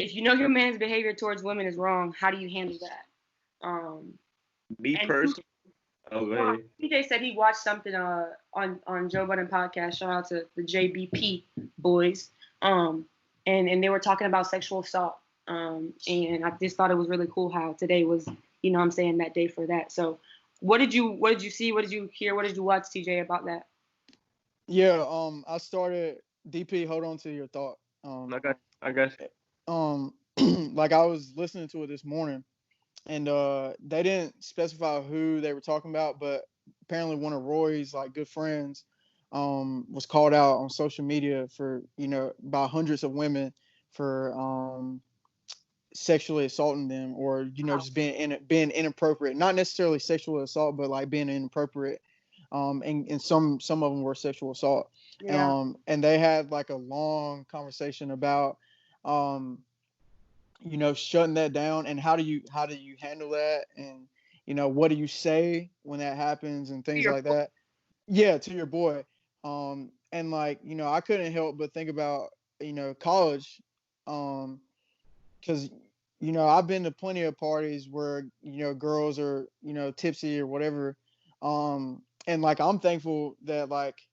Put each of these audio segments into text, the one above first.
if you know your man's behavior towards women is wrong, how do you handle that? Me And personally, oh, go well, ahead. TJ said he watched something on Joe Budden podcast. Shout out to the JBP boys. Um, and they were talking about sexual assault. And I just thought it was really cool how today was, what I'm saying, that day for that. So, what did you see? What did you hear? What did you watch, TJ, about that? Yeah, I started DP, hold on to your thought. I got Um like I was listening to it this morning, and they didn't specify who they were talking about, but apparently one of Roy's like good friends was called out on social media for, by hundreds of women for sexually assaulting them, or Wow. just being inappropriate, not necessarily sexual assault, but like being inappropriate. And some of them were sexual assault. Yeah. And they had like a long conversation about um shutting that down, and how do you handle that, and what do you say when that happens, and things like that. Yeah, to your boy. And like, I couldn't help but think about, college. Because I've been to plenty of parties where girls are tipsy or whatever. And like, I'm thankful that like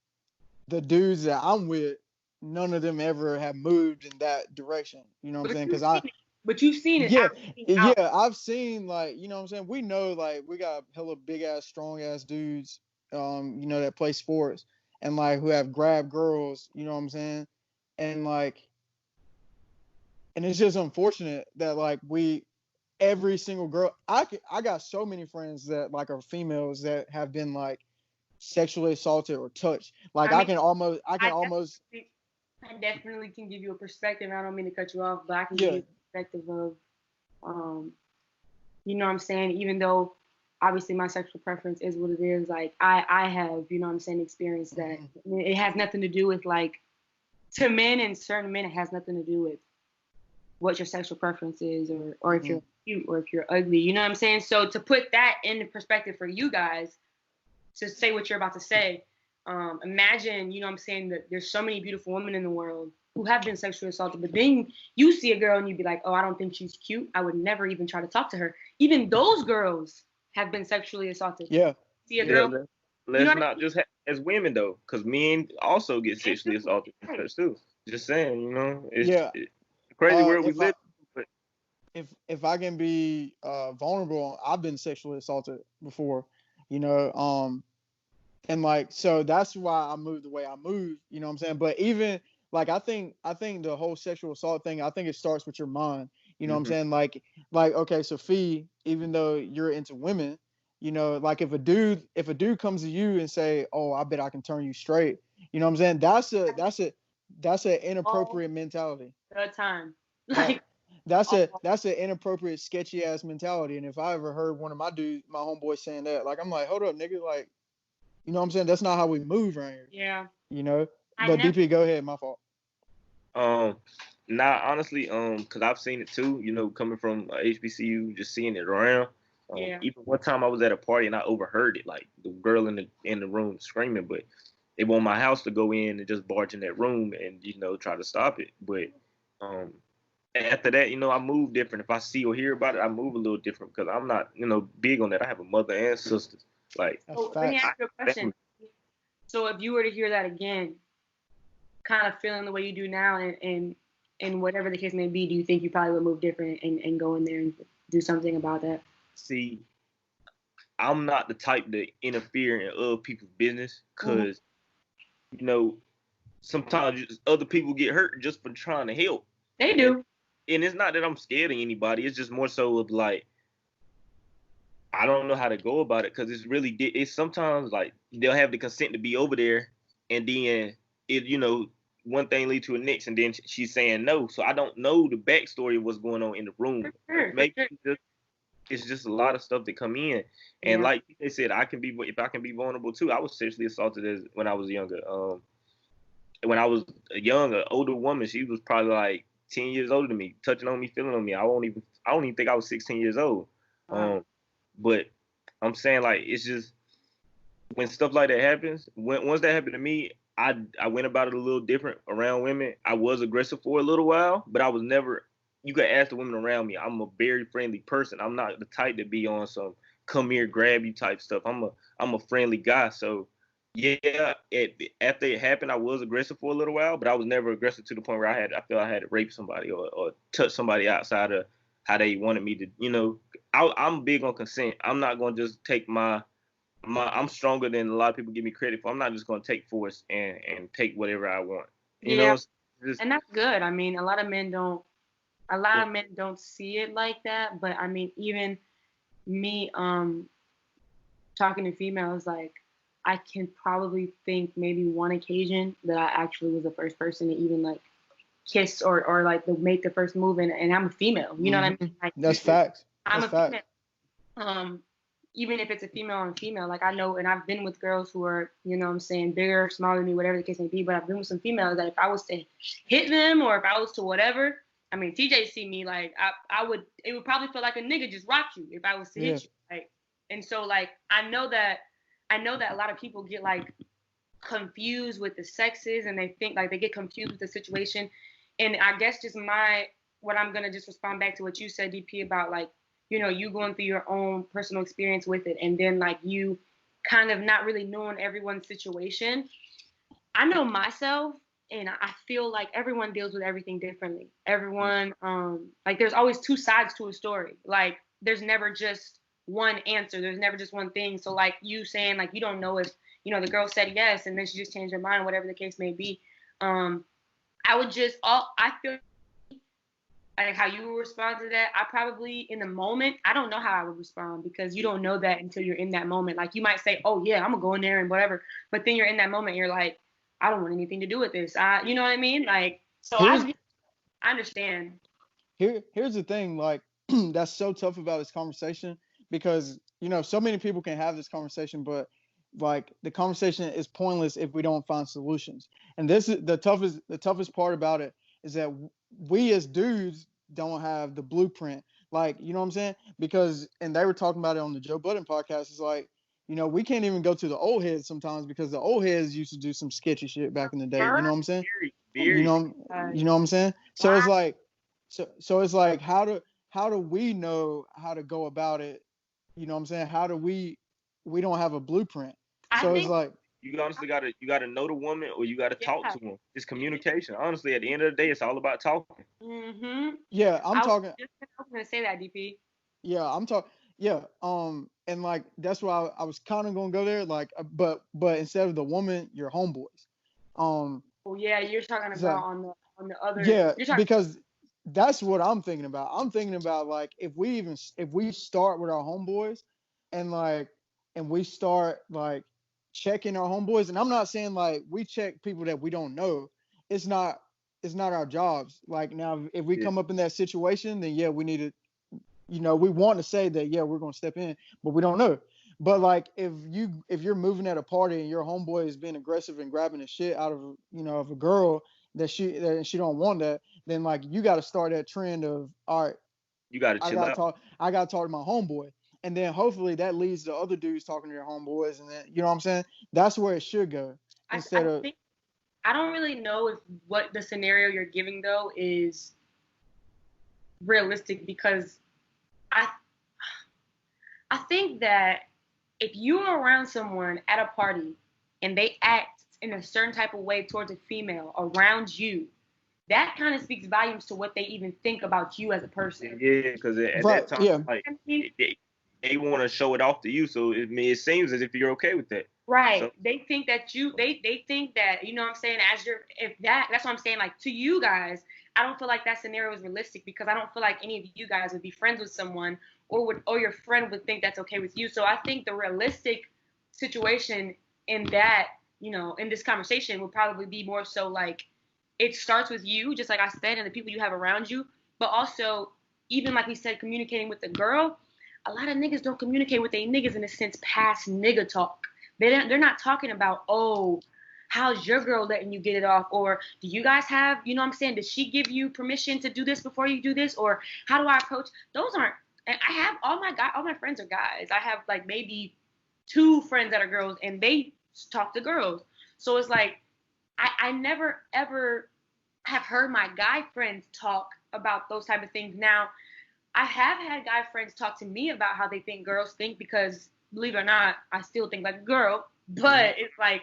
the dudes that I'm with, none of them ever have moved in that direction. You know what I'm But saying? you've Because seen it. But you've seen it yeah, out. Out. yeah, I've seen, like, what I'm saying. We know, like, we got hella big ass, strong ass dudes, that play sports, and like who have grabbed girls. You know what I'm saying? And like, and it's just unfortunate that like every single girl. I got so many friends that like are females that have been like sexually assaulted or touched. Like, I mean, I I can almost, definitely, I definitely can give you a perspective. I don't mean to cut you off, but I can give yeah. you a perspective of, um, what I'm saying. Even though obviously my sexual preference is what it is, like I have, what I'm saying, experienced that. Mhm. It has nothing to do with like to men and certain men. It has nothing to do with what your sexual preference is, or if you're Mhm. cute or if you're ugly. You know what I'm saying? So to put that into perspective for you guys, to say what you're about to say, imagine, what I'm saying, that there's so many beautiful women in the world who have been sexually assaulted, but then you see a girl and you'd be like, oh, I don't think she's cute. I would never even try to talk to her. Even those girls have been sexually assaulted. Yeah. See a Yeah, girl, you know let's what not just as women though, because men also get I sexually mean? assaulted and Right. such too. Just saying, Yeah. it's a crazy world we If live in. But I can be vulnerable, I've been sexually assaulted before, you know. And like, so that's why I moved the way I moved, you know what I'm saying? But even like, I think the whole sexual assault thing, I think it starts with your mind, you know what I'm mhm. saying? Like, okay, so Fee, even though you're into women, like, if a dude comes to you and say, oh, I bet I can turn you straight, you know what I'm saying? That's a All inappropriate mentality. the time. Right. Like, That's an inappropriate, sketchy ass mentality. And if I ever heard one of my homeboys saying that, like, I'm like, hold up, nigga, like, you know what I'm saying? That's not how we move around here. yeah, You know? I But never. DP, go ahead, my fault. Um, Nah, honestly, because I've seen it too. Coming from HBCU, just seeing it around. Yeah. Even one time I was at a party and I overheard it, like the girl in the room screaming, but they want my house to go in and just barge in that room and try to stop it. But um, after that, I move different. If I see or hear about it, I move a little different because I'm not, big on that. I have a mother and sisters. Like, That's So let me ask facts. I you a family. question. So if you were to hear that again, kind of feeling the way you do now, and whatever the case may be, do you think you probably would move different and go in there and do something about that? See, I'm not the type to interfere in other people's business Hmm. because you know sometimes other people get hurt just for trying to help, They and do. and it's not that I'm scared of anybody. It's just more so of like I don't know how to go about it because it's sometimes like they'll have the consent to be over there, and then one thing lead to the next, and then she's saying no. So I don't know the backstory of what's going on in the room. For sure, for Maybe sure. it's just a lot of stuff that come in, and Yeah. like they said, if I can be vulnerable too. I was sexually assaulted as when I was younger. When I was a young, an older woman, she was probably like 10 years older than me, touching on me, feeling on me. I don't even think I was 16 years old. Wow. Um, but I'm saying like it's just when stuff like that happens. Once that happened to me, I went about it a little different around women. I was aggressive for a little while, but I was never you can ask the women around me. I'm a very friendly person. I'm not the type to be on some come here, grab you type stuff. I'm a friendly guy. So yeah, after it happened, I was aggressive for a little while, but I was never aggressive to the point where I feel I had to rape somebody or touch somebody outside of how they wanted me to. I'm big on consent. I'm not gonna just take I'm stronger than a lot of people give me credit for. I'm not just gonna take force and take whatever I want. Yeah, Just, and that's good. I mean, a lot of men don't see it like that, but I mean, even me, talking to females, like, I can probably think maybe one occasion that I actually was the first person to even like kiss or like to make the first move, and I'm a female. You know what I mean? Like, That's facts. I'm That's a facts. female. Even if it's a female on female, like I know, and I've been with girls who are, you know what I'm saying, bigger, smaller than me, whatever the case may be, but I've been with some females that if I was to hit them or if I was to whatever, I mean, TJ see me, like, it would probably feel like a nigga just rocked you if I was to hit you. Like, and so, like, I know that a lot of people get, like, confused with the sexes, and they think, like, they get confused with the situation. And I guess just what I'm going to just respond back to what you said, DP, about, like, you know, you going through your own personal experience with it, and then, like, you kind of not really knowing everyone's situation. I know myself, and I feel like everyone deals with everything differently. Everyone, like, there's always two sides to a story. Like, there's never just one answer. There's never just one thing. So, like, you saying, like, you don't know if, you know, the girl said yes, and then she just changed her mind, whatever the case may be. I feel like how you would respond to that. I probably, in the moment, I don't know how I would respond, because you don't know that until you're in that moment. Like, you might say, oh yeah, I'm gonna go in there and whatever, but then you're in that moment, you're like, I don't want anything to do with this. You know what I mean? Like, so I understand. Here's the thing, like, that's so tough about this conversation, because, you know, so many people can have this conversation, but like the conversation is pointless if we don't find solutions. And this is the toughest part about it, is that we as dudes don't have the blueprint. Like, you know what I'm saying? Because, and they were talking about it on the Joe Budden podcast. It's like, you know, we can't even go to the old heads sometimes, because the old heads used to do some sketchy shit back in the day. You know what I'm saying? Very. You know what I'm saying? So it's like, so it's like, how do we know how to go about it? You know what I'm saying? How do we don't have a blueprint. So it's like, you honestly gotta know the woman, or you gotta talk to them. It's communication. Honestly, at the end of the day, it's all about talking. Yeah, I was gonna say that, DP. Yeah, I'm talking. Yeah, and like that's why I was kind of gonna go there. Like, but instead of the woman, your homeboys. Oh yeah, you're talking about on the other. Yeah, because that's what I'm thinking about. I'm thinking about, like, if we start with our homeboys, and like, and we start like checking our homeboys, and I'm not saying like we check people that we don't know. It's not our jobs. Like, now, if we come up in that situation, then yeah, we need to, you know, we want to say that, yeah, we're going to step in, but we don't know. But like, if you're moving at a party and your homeboy is being aggressive and grabbing the shit out of, you know, of a girl that she don't want that, then like, you got to start that trend of, all right, you got to chill out. I got to talk to my homeboy, and then hopefully that leads to other dudes talking to their homeboys, and then, you know what I'm saying? That's where it should go. I don't really know if what the scenario you're giving though is realistic, because I think that if you're around someone at a party and they act in a certain type of way towards a female around you, that kind of speaks volumes to what they even think about you as a person. Yeah, because at that time, like, they want to show it off to you, so it seems as if you're okay with that. Right. So, they think that they think that, you know what I'm saying, that's what I'm saying, like, to you guys, I don't feel like that scenario is realistic, because I don't feel like any of you guys would be friends with someone, or your friend would think that's okay with you. So I think the realistic situation in that, you know, in this conversation would probably be more so like, it starts with you, just like I said, and the people you have around you, but also, even like we said, communicating with the girl. A lot of niggas don't communicate with their niggas in a sense past nigga talk. They're not talking about, oh, how's your girl letting you get it off? Or do you guys have, you know what I'm saying, does she give you permission to do this before you do this? Or how do I approach? Those aren't, and I have all my friends are guys. I have like maybe 2 friends that are girls, and they talk to girls. So it's like, I never ever have heard my guy friends talk about those type of things. Now, I have had guy friends talk to me about how they think girls think, because believe it or not, I still think like a girl. But it's like,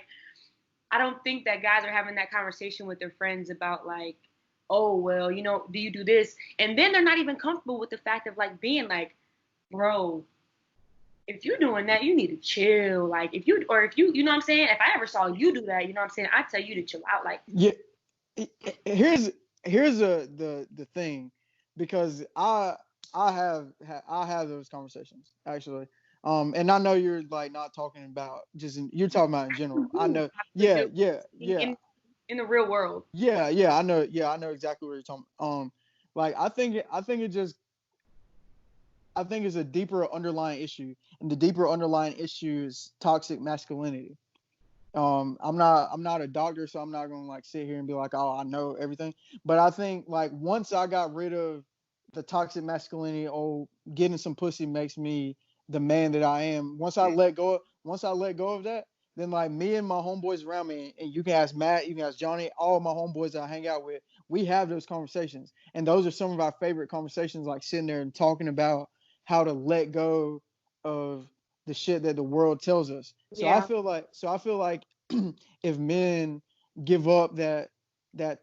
I don't think that guys are having that conversation with their friends about like, oh, well, do you do this? And then they're not even comfortable with the fact of like being like, bro, if you're doing that, you need to chill. Like if you know what I'm saying? If I ever saw you do that, you know what I'm saying? I'd tell you to chill out. Like, Yeah. Here's the thing, because I have those conversations actually. And I know you're like not talking about you're talking about in general. I know. Yeah, in the real world. Yeah, I know. Yeah, I know exactly what you're talking. Like I think it's a deeper underlying issue, and the deeper underlying issue is toxic masculinity. I'm not a doctor, so I'm not gonna like sit here and be like, oh, I know everything. But I think like once I got rid of the toxic masculinity, oh, getting some pussy makes me the man that I am. Once I let go of that, then like me and my homeboys around me, and you can ask Matt, you can ask Johnny, all of my homeboys that I hang out with, we have those conversations, and those are some of our favorite conversations, like sitting there and talking about how to let go of the shit that the world tells us. Yeah. So I feel like if men give up that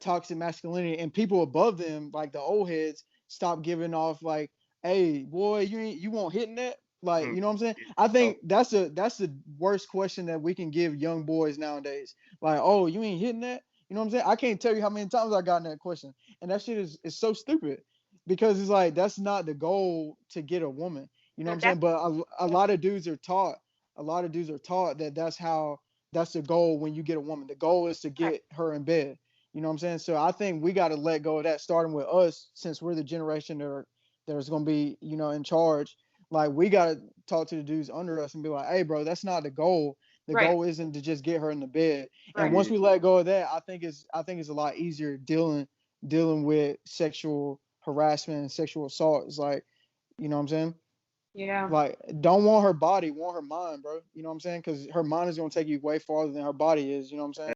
toxic masculinity, and people above them, like the old heads, stop giving off like, hey boy, you won't hitting that, like, you know what I'm saying? I think that's the worst question that we can give young boys nowadays. Like, oh, you ain't hitting that? You know what I'm saying? I can't tell you how many times I got that question, and that shit is so stupid, because it's like that's not the goal to get a woman. You know what I'm saying? But a lot of dudes are taught. A lot of dudes are taught that that's the goal when you get a woman. The goal is to get her in bed. You know what I'm saying? So I think we got to let go of that, starting with us, since we're the generation that's going to be, in charge. Like, we got to talk to the dudes under us and be like, hey, bro, that's not the goal. The goal isn't to just get her in the bed. And once we let go of that, I think it's a lot easier dealing with sexual harassment and sexual assault. It's like, you know what I'm saying? Yeah. Like, don't want her body, want her mind, bro. You know what I'm saying? Because her mind is going to take you way farther than her body is. You know what I'm saying?